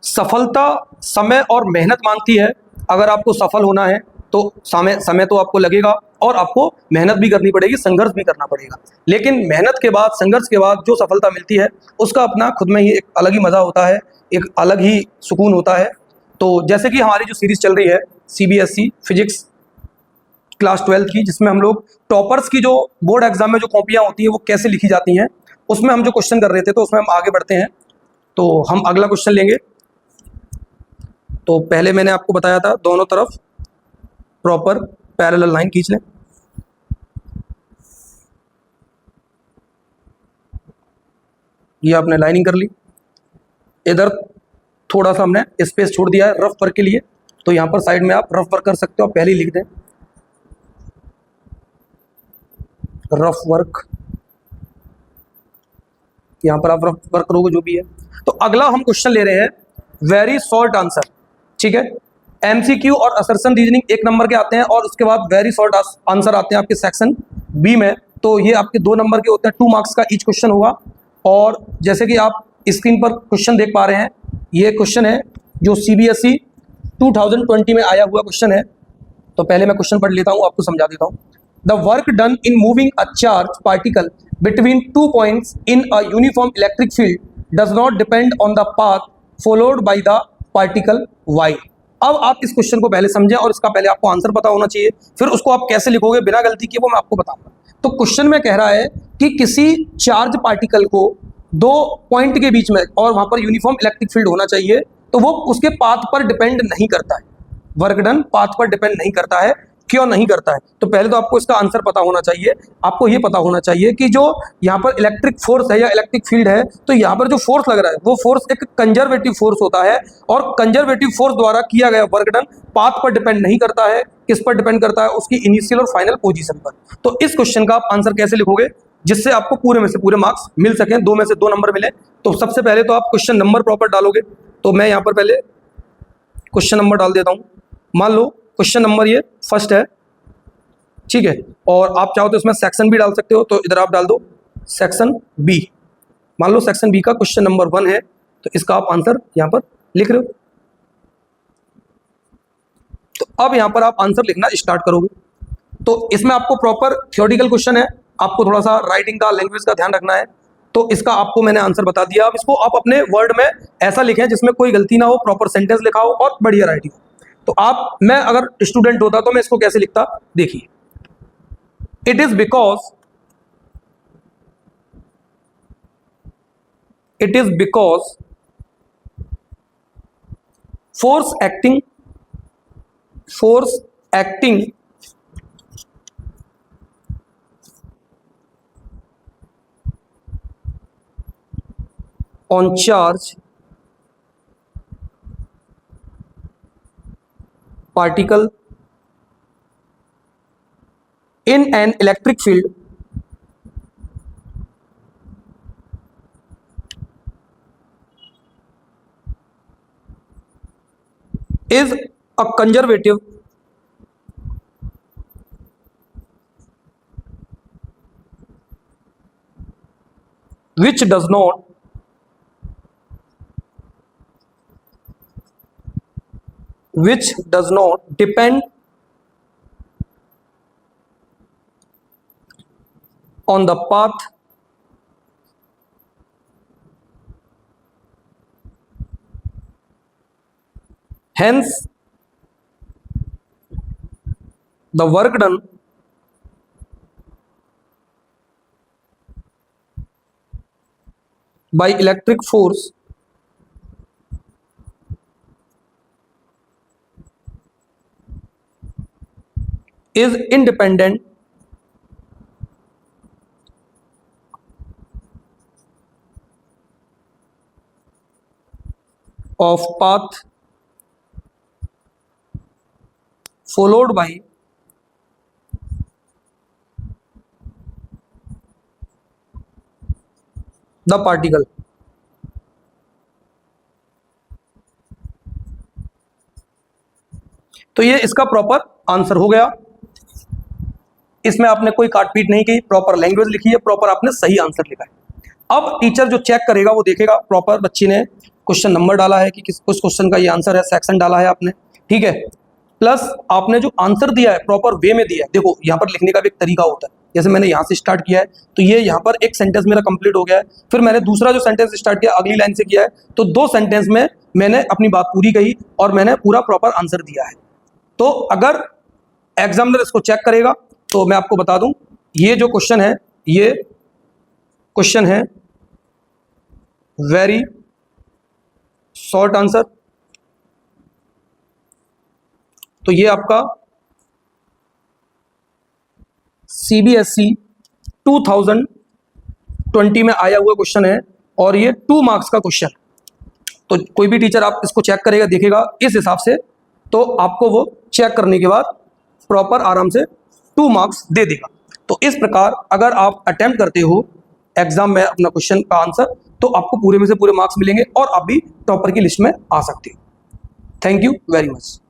सफलता समय और मेहनत मांगती है। अगर आपको सफल होना है तो समय तो आपको लगेगा और आपको मेहनत भी करनी पड़ेगी, संघर्ष भी करना पड़ेगा। लेकिन मेहनत के बाद, संघर्ष के बाद जो सफलता मिलती है उसका अपना खुद में ही एक अलग ही मज़ा होता है, एक अलग ही सुकून होता है। तो जैसे कि हमारी जो सीरीज़ चल रही है CBSE फिजिक्स क्लास 12 की, जिसमें हम लोग टॉपर्स की जो बोर्ड एग्जाम में जो कॉपियाँ होती हैं वो कैसे लिखी जाती हैं, उसमें हम जो क्वेश्चन कर रहे थे, तो उसमें हम आगे बढ़ते हैं। तो हम अगला क्वेश्चन लेंगे। तो पहले मैंने आपको बताया था दोनों तरफ प्रॉपर पैरेलल लाइन खींच लें। ये आपने लाइनिंग कर ली। इधर थोड़ा सा हमने स्पेस छोड़ दिया है रफ वर्क के लिए, तो यहाँ पर साइड में आप रफ वर्क कर सकते हो। पहले ही लिख दें रफ वर्क, यहाँ पर आप रफ वर्क करोगे जो भी है। तो अगला हम क्वेश्चन ले रहे हैं वेरी शॉर्ट आंसर, ठीक है। MCQ और असर्शन रीजनिंग 1 नंबर के आते हैं और उसके बाद वेरी शॉर्ट आंसर आते हैं आपके सेक्शन B में। तो ये आपके 2 नंबर के होते हैं, 2 मार्क्स का ईच क्वेश्चन होगा। और जैसे कि आप स्क्रीन पर क्वेश्चन देख पा रहे हैं, ये क्वेश्चन है जो CBSE 2020 में आया हुआ क्वेश्चन है। तो पहले मैं क्वेश्चन पढ़ लेता हूँ, आपको समझा देता हूँ। The work done in moving a charge particle between 2 points in a uniform electric field does not depend on the path followed by the particle y। अब आप इस क्वेश्चन को पहले समझें और इसका पहले आपको आंसर पता होना चाहिए, फिर उसको आप कैसे लिखोगे बिना गलती किए वो मैं आपको बताऊंगा। तो क्वेश्चन में कह रहा है कि किसी चार्ज पार्टिकल को 2 पॉइंट के बीच में और वहां पर यूनिफॉर्म इलेक्ट्रिक फील्ड होना चाहिए, तो वो उसके पाथ पर डिपेंड नहीं करता है। वर्क डन पाथ पर डिपेंड नहीं करता है। क्यों नहीं करता है? तो पहले तो आपको इसका आंसर पता होना चाहिए। आपको ये पता होना चाहिए कि जो यहाँ पर इलेक्ट्रिक फोर्स है या इलेक्ट्रिक फील्ड है, तो यहाँ पर जो फोर्स लग रहा है वो फोर्स एक कंजर्वेटिव फोर्स होता है और कंजर्वेटिव फोर्स द्वारा किया गया वर्क डन पाथ पर डिपेंड नहीं करता है। किस पर डिपेंड करता है? उसकी इनिशियल और फाइनल पोजीशन पर। तो इस क्वेश्चन का आप आंसर कैसे लिखोगे जिससे आपको पूरे में से पूरे मार्क्स मिल सकें, 2 में से 2 नंबर मिले? तो सबसे पहले तो आप क्वेश्चन नंबर प्रॉपर डालोगे। तो मैं यहाँ पर पहले क्वेश्चन नंबर डाल देता हूँ। मान लो क्वेश्चन नंबर ये फर्स्ट है, ठीक है। और आप चाहो तो इसमें सेक्शन भी डाल सकते हो, तो इधर आप डाल दो सेक्शन B। मान लो सेक्शन B का क्वेश्चन नंबर 1 है, तो इसका आप आंसर यहाँ पर लिख रहे हो। तो अब यहाँ पर आप आंसर लिखना स्टार्ट करोगे। तो इसमें आपको प्रॉपर थ्योरेटिकल क्वेश्चन है, आपको थोड़ा सा राइटिंग का, लैंग्वेज का ध्यान रखना है। तो इसका आपको मैंने आंसर बता दिया। अब इसको आप अपने वर्ड में ऐसा लिखें जिसमें कोई गलती ना हो, प्रॉपर सेंटेंस लिखा हो और बढ़िया राइटिंग हो। तो मैं अगर स्टूडेंट होता तो मैं इसको कैसे लिखता, देखिए। It is because force acting on charge particle in an electric field is a conservative which does not depend on the path hence the work done by electric force is independent of path followed by the particle। तो ये इसका proper answer हो गया। इसमें आपने कोई काटपीट नहीं की, प्रॉपर लैंग्वेज लिखी है, प्रॉपर आपने सही आंसर लिखा है। अब टीचर जो चेक करेगा वो देखेगा प्रॉपर बच्ची ने क्वेश्चन नंबर डाला है कि किस क्वेश्चन का ये आंसर है, सेक्शन डाला है आपने, ठीक है। प्लस आपने जो आंसर दिया है प्रॉपर वे में दिया है। देखो यहाँ पर लिखने का भी एक तरीका होता है, जैसे मैंने यहाँ से स्टार्ट किया है तो ये यहाँ पर एक सेंटेंस मेरा कंप्लीट हो गया है, फिर मैंने दूसरा जो सेंटेंस स्टार्ट किया अगली लाइन से किया है, तो 2 सेंटेंस में मैंने अपनी बात पूरी कही और मैंने पूरा प्रॉपर आंसर दिया है। तो अगर एग्जामिनर इसको चेक करेगा तो मैं आपको बता दूं, ये जो क्वेश्चन है ये क्वेश्चन है वेरी शॉर्ट आंसर। तो ये आपका CBSE 2020 में आया हुआ क्वेश्चन है और ये 2 मार्क्स का क्वेश्चन। तो कोई भी टीचर आप इसको चेक करेगा, देखेगा इस हिसाब से, तो आपको वो चेक करने के बाद प्रॉपर आराम से 2 मार्क्स दे देगा। तो इस प्रकार अगर आप अटेम्प्ट करते हो एग्जाम में अपना क्वेश्चन का आंसर, तो आपको पूरे में से पूरे मार्क्स मिलेंगे और आप भी टॉपर की लिस्ट में आ सकते हो। Thank you very much.